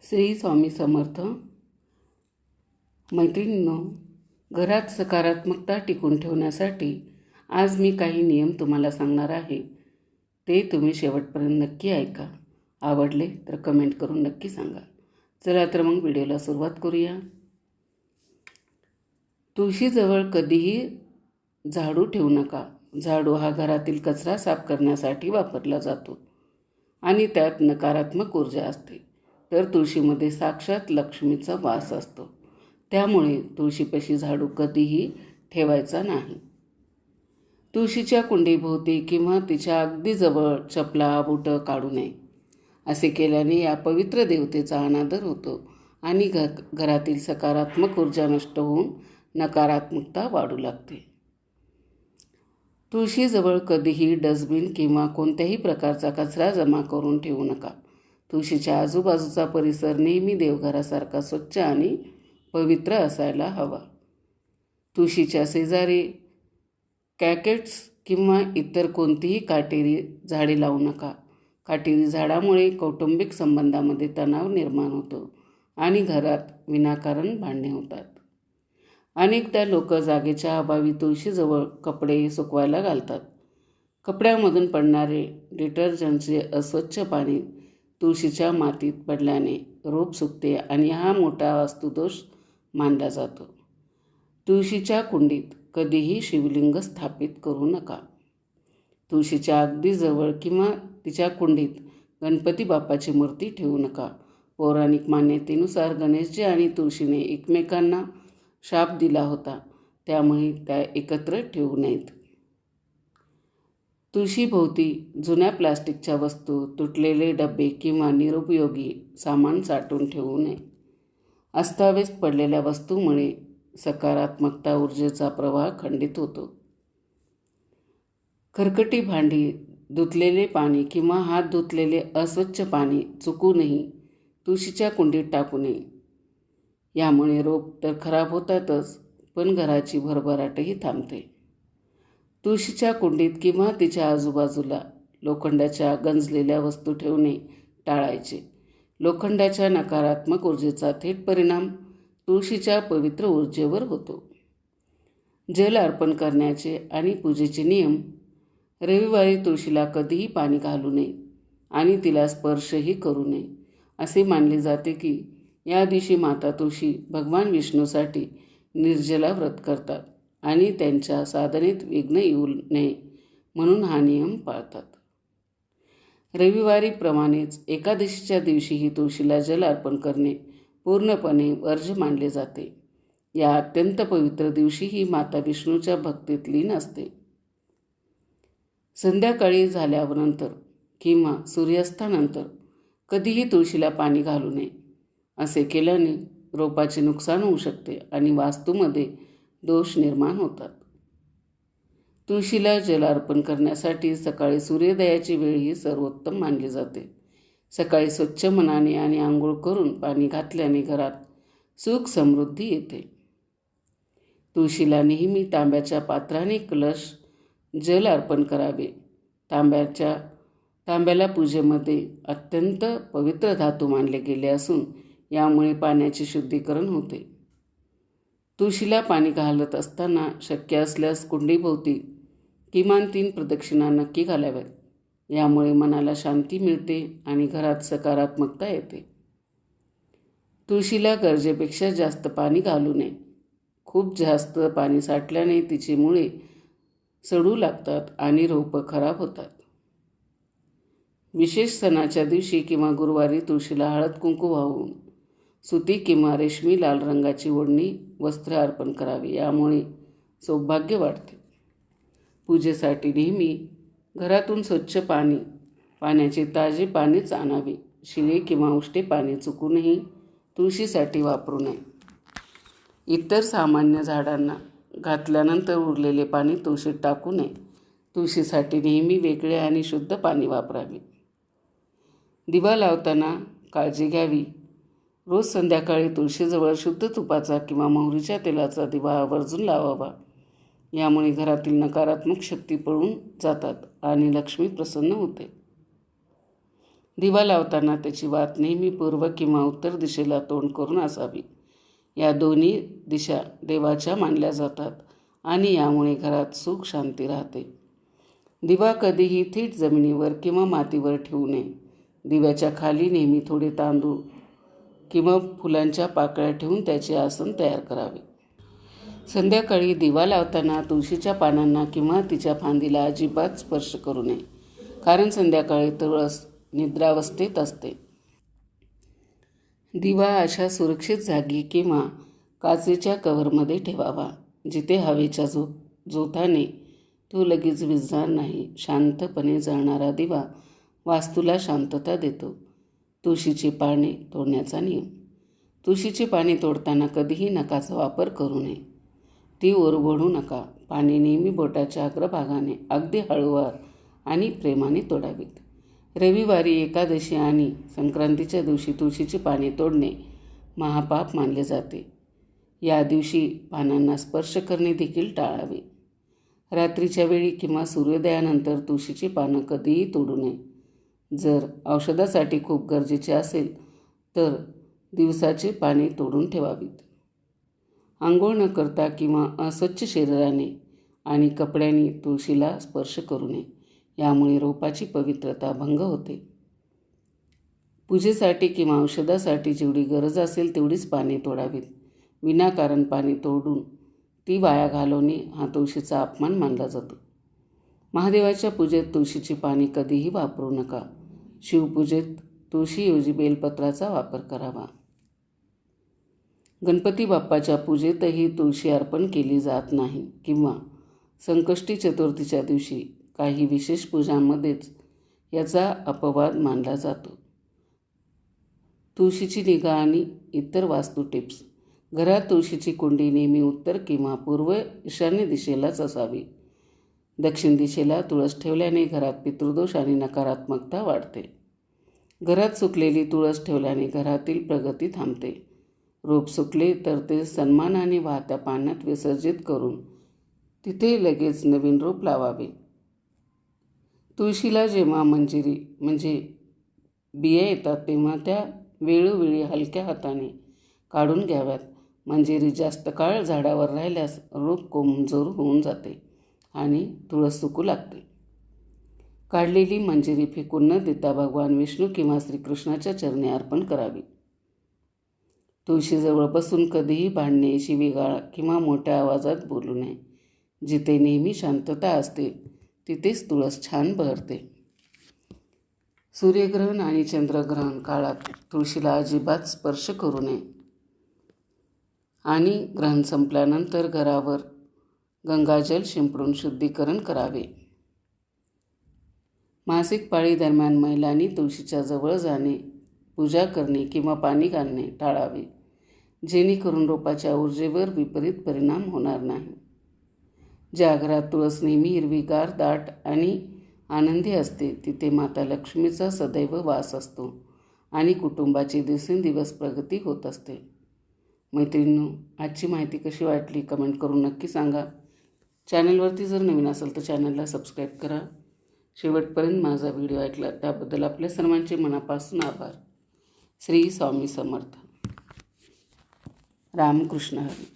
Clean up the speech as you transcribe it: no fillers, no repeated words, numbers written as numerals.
श्री स्वामी समर्थ. मैत्रिणींनो, घरात सकारात्मकता टिकून ठेवण्यासाठी आज मी काही नियम तुम्हाला सांगणार आहे. ते तुम्ही शेवटपर्यंत नक्की ऐका. आवडले तर कमेंट करून नक्की सांगा. चला तर मग व्हिडिओला सुरुवात करूया. तुळशीजवळ कधीही झाडू ठेवू नका. झाडू हा घरातील कचरा साफ करण्यासाठी वापरला जातो आणि त्यात नकारात्मक ऊर्जा असते. तर तुळशीमध्ये साक्षात लक्ष्मीचा वास असतो. त्यामुळे तुळशीपाशी झाडू कधीही ठेवायचा नाही. तुळशीच्या कुंडीभोवती किंवा तिच्या अगदी जवळ चपला बुटं काढू नये. असे केल्याने या पवित्र देवतेचा अनादर होतो आणि घरातील सकारात्मक ऊर्जा नष्ट होऊन नकारात्मकता वाढू लागते. तुळशीजवळ कधीही डस्टबिन किंवा कोणत्याही प्रकारचा कचरा जमा करून ठेवू नका. तुळशीच्या आजूबाजूचा परिसर नेहमी देवघरासारखा स्वच्छ आणि पवित्र असायला हवा. तुळशीच्या शेजारी कॅकेट्स किंवा इतर कोणतीही काटेरी झाडे लावू नका. काटेरी झाडामुळे कौटुंबिक संबंधामध्ये तणाव निर्माण होतो आणि घरात विनाकारण भांडणे होतात. अनेकदा लोक जागेच्या अभावी तुळशीजवळ कपडे सुकवायला घालतात. कपड्यामधून पडणारे डिटर्जंटचे अस्वच्छ पाणी तुळशीच्या मातीत पडल्याने रोप सुकते आणि हा मोठा वास्तुदोष मानला जातो. तुळशीच्या कुंडीत कधीही शिवलिंग स्थापित करू नका. तुळशीच्या अगदी जवळ किंवा तिच्या कुंडीत गणपती बाप्पाची मूर्ती ठेवू नका. पौराणिक मान्यतेनुसार गणेशजी आणि तुळशीने एकमेकांना शाप दिला होता, त्यामुळे त्या एकत्र ठेवू नयेत. तुळशीभोवती जुन्या प्लास्टिकच्या वस्तू, तुटलेले डबे किंवा निरुपयोगी सामान साठवून ठेवू नये. अस्ताव्यस्त पडलेल्या वस्तूमुळे सकारात्मकता ऊर्जेचा प्रवाह खंडित होतो. खरकटी भांडी, धुतलेले पाणी किंवा हात धुतलेले अस्वच्छ पाणी चुकूनही तुळशीच्या कुंडीत टाकू नये. यामुळे रोप तर खराब होतातच, पण घराची भरभराटही थांबते. तुळशीच्या कुंडीत किंवा तिच्या आजूबाजूला लोखंडाच्या गंजलेल्या वस्तू ठेवणे टाळायचे. लोखंडाच्या नकारात्मक ऊर्जेचा थेट परिणाम तुळशीच्या पवित्र ऊर्जेवर होतो. जल अर्पण करण्याचे आणि पूजेचे नियम. रविवारी तुळशीला कधीही पाणी घालू नये आणि तिला स्पर्शही करू नये. असे मानले जाते की या दिवशी माता तुळशी भगवान विष्णूसाठी निर्जला व्रत करतात आणि त्यांच्या साधनेत विघ्न येऊ नये म्हणून हा नियम पाळतात. रविवारीप्रमाणेच एकादशीच्या दिवशीही तुळशीला जल अर्पण करणे पूर्णपणे वर्ज्य मानले जाते. या अत्यंत पवित्र दिवशी ही माता विष्णूच्या भक्तीत लीन असते. संध्याकाळी झाल्यानंतर किंवा सूर्यास्तानंतर कधीही तुळशीला पाणी घालू नये. असे केल्याने रोपाचे नुकसान होऊ शकते आणि वास्तूमध्ये दोष निर्माण होतात. तुळशीला जल अर्पण करण्यासाठी सकाळी सूर्योदयाची वेळ ही सर्वोत्तम मानली जाते. सकाळी स्वच्छ मनाने आणि आंघोळ करून पाणी घातल्याने घरात सुख समृद्धी येते. तुळशीला नेहमी तांब्याच्या पात्राने कलश जल अर्पण करावे. तांब्याला पूजेमध्ये अत्यंत पवित्र धातू मानले गेले असून यामुळे पाण्याचे शुद्धीकरण होते. तुळशीला पाणी घालत असताना शक्य असल्यास कुंडीभोवती किमान 3 प्रदक्षिणा नक्की घालाव्यात. यामुळे मनाला शांती मिळते आणि घरात सकारात्मकता येते. तुळशीला गरजेपेक्षा जास्त पाणी घालू नये. खूप जास्त पाणी साठल्याने तिची मुळे सडू लागतात आणि रोपं खराब होतात. विशेष सणाच्या दिवशी किंवा गुरुवारी तुळशीला हळद कुंकू वाहून सुती किंवा रेशमी लाल रंगाची ओढणी वस्त्र अर्पण करावे. यामुळे सौभाग्य वाढते. पूजेसाठी नेहमी घरातून स्वच्छ पाण्याचे ताजे पाणीच आणावे. शिळे किंवा उष्टे पाणी चुकूनही तुळशीसाठी वापरू नये. इतर सामान्य झाडांना घातल्यानंतर उरलेले पाणी तुळशीत टाकू नये. तुळशीसाठी नेहमी वेगळे आणि शुद्ध पाणी वापरावे. दिवा लावताना काळजी घ्यावी. रोज संध्याकाळी तुळशीजवळ शुद्ध तुपाचा किंवा मोहरीच्या तेलाचा दिवा आवर्जून लावावा. यामुळे घरातील नकारात्मक शक्ती पळून जातात आणि लक्ष्मी प्रसन्न होते. दिवा लावताना त्याची वात नेहमी पूर्व किंवा उत्तर दिशेला तोंड करून असावी. या दोन्ही दिशा देवाच्या मानल्या जातात आणि यामुळे घरात सुख शांती राहते. दिवा कधीही थेट जमिनीवर किंवा मातीवर ठेवू नये. दिव्याच्या खाली नेहमी थोडे तांदूळ किंवा फुलांच्या पाकळ्या ठेवून त्याचे आसन तयार करावे. संध्याकाळी दिवा लावताना तुळशीच्या पानांना किंवा तिच्या फांदीला अजिबात स्पर्श करू नये, कारण संध्याकाळी तुळस निद्रावस्थेत असते. दिवा अशा सुरक्षित जागी किंवा काचेच्या कव्हरमध्ये ठेवावा जिथे हवेच्या झोताने तो लगेच विझणार नाही. शांतपणे जळणारा दिवा वास्तूला शांतता देतो. तुळशीची पाने तोडण्याचा नियम. तुळशीची पाने तोडताना कधीही नखाचा वापर करू नये. ती ओरबडू नका. पाने नेहमी बोटाच्या अग्रभागाने अगदी हळूवार आणि प्रेमाने तोडावीत. रविवारी, एकादशी आणि संक्रांतीच्या दिवशी तुळशीची पाने तोडणे महापाप मानले जाते. या दिवशी पानांना स्पर्श करणे देखील टाळावे. रात्रीच्या वेळी किंवा सूर्योदयानंतर तुळशीची पानं कधीही तोडू नये. जर औषधासाठी खूप गरजेचे असेल तर दिवसाची पाने तोडून ठेवावीत. आंघोळ न करता किंवा अस्वच्छ शरीराने आणि कपड्यांनी तुळशीला स्पर्श करू नये. यामुळे रोपाची पवित्रता भंग होते. पूजेसाठी किंवा औषधासाठी जेवढी गरज असेल तेवढीच पाने तोडावीत. विनाकारण पाने तोडून ती वाया घालवणे हा तुळशीचा अपमान मानला जातो. महादेवाच्या पूजेत तुळशीची पाने कधीही वापरू नका. शिवपूजेत तुळशीऐवजी बेलपत्राचा वापर करावा. गणपती बाप्पाच्या पूजेतही तुळशी अर्पण केली जात नाही किंवा संकष्टी चतुर्थीच्या दिवशी काही विशेष पूजांमध्येच याचा अपवाद मानला जातो. तुळशीची निगा आणि इतर वास्तू टिप्स. घरात तुळशीची कुंडी नेहमी उत्तर किंवा पूर्व ईशान्य दिशेलाच असावी. दक्षिण दिशेला तुळस ठेवल्याने घरात पितृदोष आणि नकारात्मकता वाढते. घरात सुकलेली तुळस ठेवल्याने घरातील प्रगती थांबते. रोप सुकले तर ते सन्मानाने वाहत्या पाण्यात विसर्जित करून तिथे लगेच नवीन रोप लावावे. तुळशीला जेव्हा मंजिरी म्हणजे बिया येतात तेव्हा त्या वेळोवेळी हलक्या हाताने काढून घ्याव्यात. मंजिरी जास्त काळ झाडावर राहिल्यास रोप कमजोर होऊन जाते आणि तुळस सुकू लागते. काढलेली मंजिरी फेकून न देता भगवान विष्णू किंवा श्रीकृष्णाच्या चरणी अर्पण करावी. तुळशीजवळ बसून कधीही भांडणे, शिवीगाळ किंवा मोठ्या आवाजात बोलू नये. जिथे नेहमी शांतता असते तिथेच तुळस छान बहरते. सूर्यग्रहण आणि चंद्रग्रहण काळात तुळशीला अजिबात स्पर्श करू नये आणि ग्रहण संपल्यानंतर घरावर गंगाजल शिंपडून शुद्धीकरण करावे. मासिक पाळी दरम्यान महिलांनी तुळशीच्या जवळ जाणे, पूजा करणे किंवा पाणी घालणे टाळावे, जेणेकरून रोपाच्या ऊर्जेवर विपरीत परिणाम होणार नाही. ज्या घरात तुळस नेहमी हिरवीगार, दाट आणि आनंदी असते तिथे माता लक्ष्मीचा सदैव वास असतो आणि कुटुंबाची दिवसेंदिवस प्रगती होत असते. मैत्रिणींनो, आजची माहिती कशी वाटली कमेंट करून नक्की सांगा. चॅनलवरती जर नवीन असेल तर चॅनलला सबस्क्राईब करा. शेवटपर्यंत माझा व्हिडिओ ऐकला त्याबद्दल आपल्या सर्वांचे मनापासून आभार. श्री स्वामी समर्थ. रामकृष्ण हरी.